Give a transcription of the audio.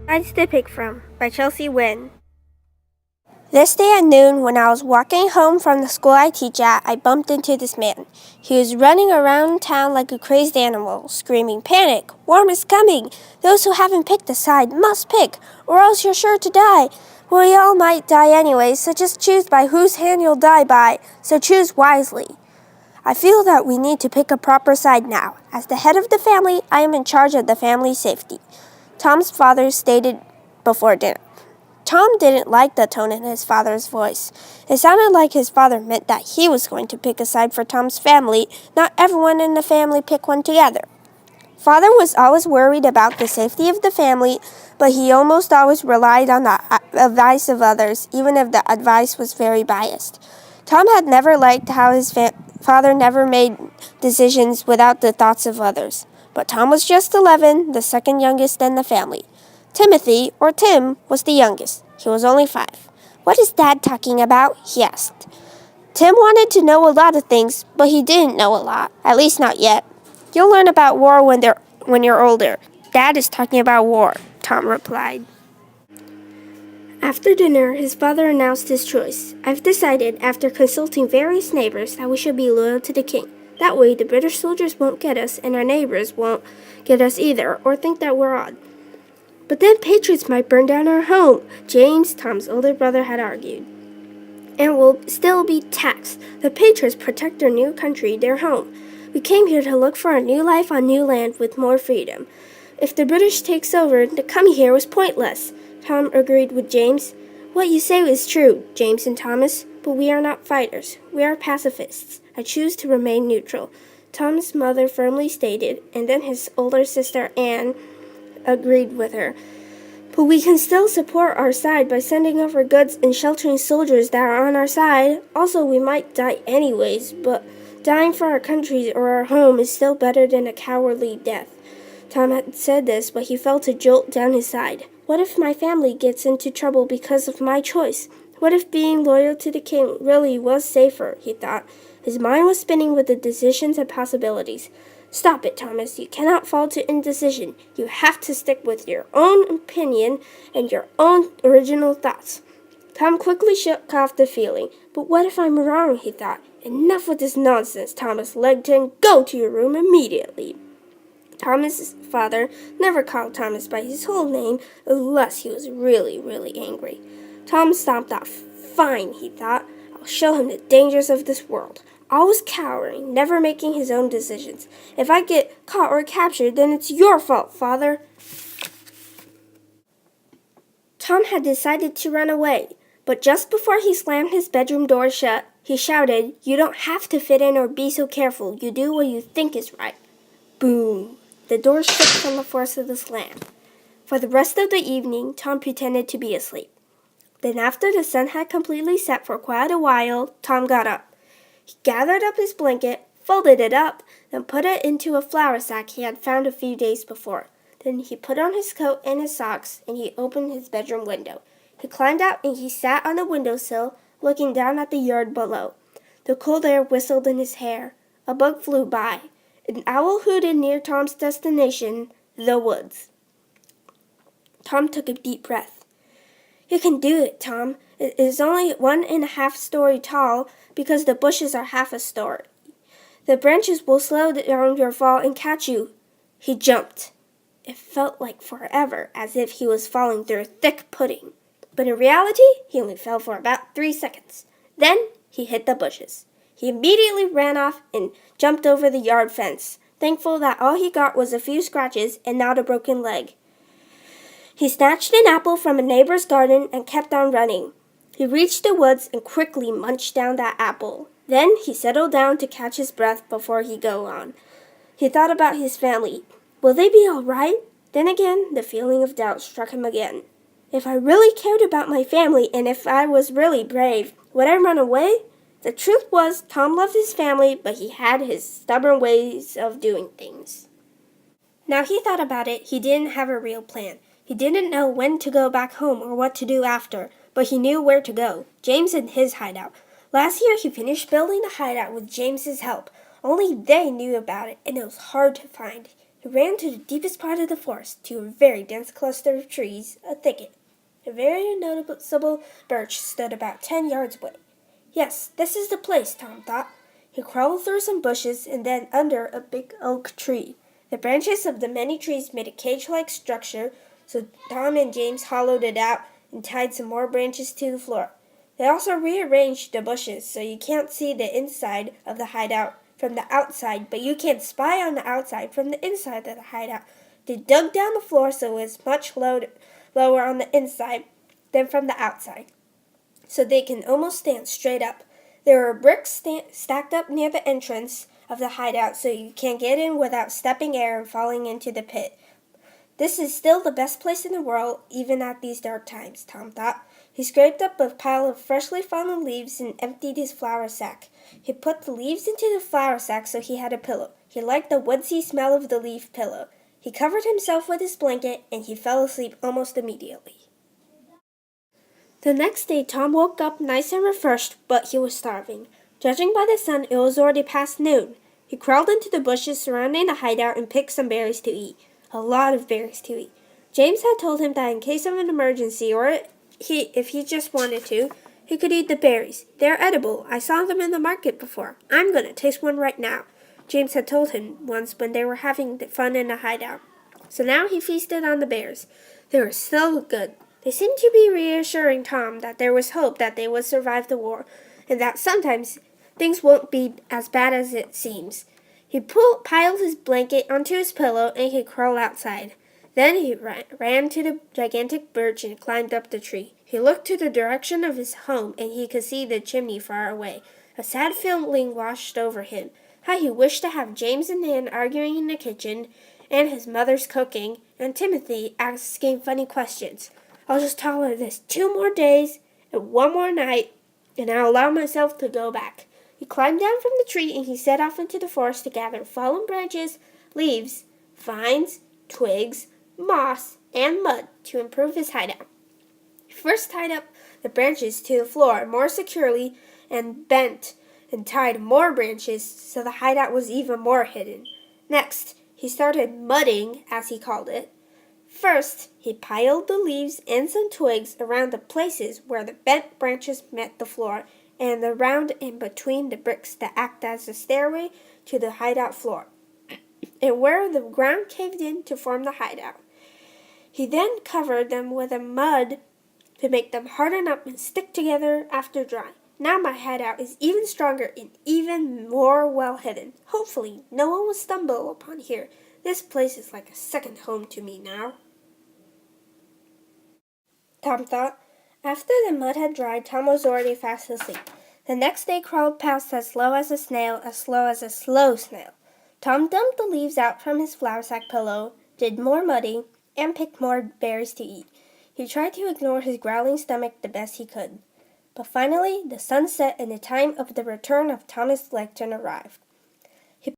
Sides to Pick From by Chelsea Wynn. This day at noon, when I was walking home from the school I teach at, I bumped into this man. He was running around town like a crazed animal, screaming, "Panic! War is coming! Those who haven't picked a side must pick, or else you're sure to die. Well, you all might die anyway, so just choose by whose hand you'll die by, so choose wisely." I feel that we need to pick a proper side now. As the head of the family, I am in charge of the family's safety, Tom's father stated before dinner. Tom didn't like the tone in his father's voice. It sounded like his father meant that he was going to pick a side for Tom's family, not everyone in the family pick one together. Father was always worried about the safety of the family, but he almost always relied on the advice of others, even if the advice was very biased. Tom had never liked how his father never made decisions without the thoughts of others. But Tom was just 11, the second youngest in the family. Timothy, or Tim, was the youngest. He was only 5. "What is Dad talking about?" he asked. Tim wanted to know a lot of things, but he didn't know a lot, at least not yet. "You'll learn about war when you're older. Dad is talking about war," Tom replied. After dinner, his father announced his choice. "I've decided, after consulting various neighbors, that we should be loyal to the king. That way, the British soldiers won't get us, and our neighbors won't get us either, or think that we're odd." "But then patriots might burn down our home," James, Tom's older brother, had argued. "And we'll still be taxed. The patriots protect their new country, their home. We came here to look for a new life on new land with more freedom. If the British takes over, the coming here was pointless." Tom agreed with James. "What you say is true, James and Thomas, but we are not fighters. We are pacifists. I choose to remain neutral," Tom's mother firmly stated, and then his older sister Anne agreed with her. "But we can still support our side by sending over goods and sheltering soldiers that are on our side. Also, we might die anyways, but dying for our country or our home is still better than a cowardly death." Tom had said this, but he felt a jolt down his side. "What if my family gets into trouble because of my choice? What if being loyal to the king really was safer?" he thought. His mind was spinning with the decisions and possibilities. "Stop it, Thomas. You cannot fall to indecision. You have to stick with your own opinion and your own original thoughts." Tom quickly shook off the feeling. "But what if I'm wrong?" he thought. "Enough with this nonsense, Thomas Legton. Go to your room immediately." Thomas's father never called Thomas by his whole name unless he was really, really angry. Tom stomped off. "Fine," he thought. "I'll show him the dangers of this world. Always cowering, never making his own decisions. If I get caught or captured, then it's your fault, Father." Tom had decided to run away, but just before he slammed his bedroom door shut, he shouted, "You don't have to fit in or be so careful. You do what you think is right." Boom! The door shook from the force of the slam. For the rest of the evening, Tom pretended to be asleep. Then after the sun had completely set for quite a while, Tom got up. He gathered up his blanket, folded it up, then put it into a flour sack he had found a few days before. Then he put on his coat and his socks, and he opened his bedroom window. He climbed out and he sat on the windowsill, looking down at the yard below. The cold air whistled in his hair. A bug flew by. An owl hooted near Tom's destination, the woods. Tom took a deep breath. "You can do it, Tom. It is only 1.5 stories tall because the bushes are half a story. The branches will slow down your fall and catch you." He jumped. It felt like forever, as if he was falling through thick pudding. But in reality, he only fell for about 3 seconds. Then he hit the bushes. He immediately ran off and jumped over the yard fence, thankful that all he got was a few scratches and not a broken leg. He snatched an apple from a neighbor's garden and kept on running. He reached the woods and quickly munched down that apple. Then he settled down to catch his breath before he go on. He thought about his family. Will they be all right? Then again, the feeling of doubt struck him again. If I really cared about my family and if I was really brave, would I run away? The truth was, Tom loved his family, but he had his stubborn ways of doing things. Now he thought about it, he didn't have a real plan. He didn't know when to go back home or what to do after, but he knew where to go. James and his hideout. Last year he finished building the hideout with James's help. Only they knew about it, and it was hard to find. He ran to the deepest part of the forest, to a very dense cluster of trees, a thicket. A very noticeable birch stood about 10 yards away. Yes, this is the place, Tom thought. He crawled through some bushes and then under a big oak tree. The branches of the many trees made a cage-like structure, so Tom and James hollowed it out and tied some more branches to the floor. They also rearranged the bushes so you can't see the inside of the hideout from the outside, but you can spy on the outside from the inside of the hideout. They dug down the floor so it was much lower on the inside than from the outside, so they can almost stand straight up. There were bricks stacked up near the entrance of the hideout so you can get in without stepping air and falling into the pit. This is still the best place in the world, even at these dark times, Tom thought. He scraped up a pile of freshly fallen leaves and emptied his flour sack. He put the leaves into the flour sack so he had a pillow. He liked the woodsy smell of the leaf pillow. He covered himself with his blanket, and he fell asleep almost immediately. The next day, Tom woke up nice and refreshed, but he was starving. Judging by the sun, it was already past noon. He crawled into the bushes surrounding the hideout and picked some berries to eat. A lot of berries to eat. James had told him that in case of an emergency, or if he just wanted to, he could eat the berries. They're edible. I saw them in the market before. I'm going to taste one right now, James had told him once when they were having fun in the hideout. So now he feasted on the berries. They were so good. They seemed to be reassuring Tom that there was hope that they would survive the war, and that sometimes things won't be as bad as it seems. He piled his blanket onto his pillow and he crawled outside. Then he ran to the gigantic birch and climbed up the tree. He looked to the direction of his home and he could see the chimney far away. A sad feeling washed over him. How he wished to have James and Nan arguing in the kitchen, and his mother's cooking, and Timothy asking funny questions. I'll just tolerate this 2 more days and 1 more night, and I'll allow myself to go back. He climbed down from the tree and he set off into the forest to gather fallen branches, leaves, vines, twigs, moss, and mud to improve his hideout. He first tied up the branches to the floor more securely and bent and tied more branches so the hideout was even more hidden. Next, he started mudding, as he called it. First, he piled the leaves and some twigs around the places where the bent branches met the floor and around in between the bricks that act as a stairway to the hideout floor, and where the ground caved in to form the hideout. He then covered them with a mud to make them harden up and stick together after drying. Now my hideout is even stronger and even more well hidden. Hopefully, no one will stumble upon here. This place is like a second home to me now, Tom thought. After the mud had dried, Tom was already fast asleep. The next day crawled past as slow as a snail, as slow as a slow snail. Tom dumped the leaves out from his flour sack pillow, did more mudding, and picked more berries to eat. He tried to ignore his growling stomach the best he could. But finally, the sun set and the time of the return of Thomas Lechton arrived.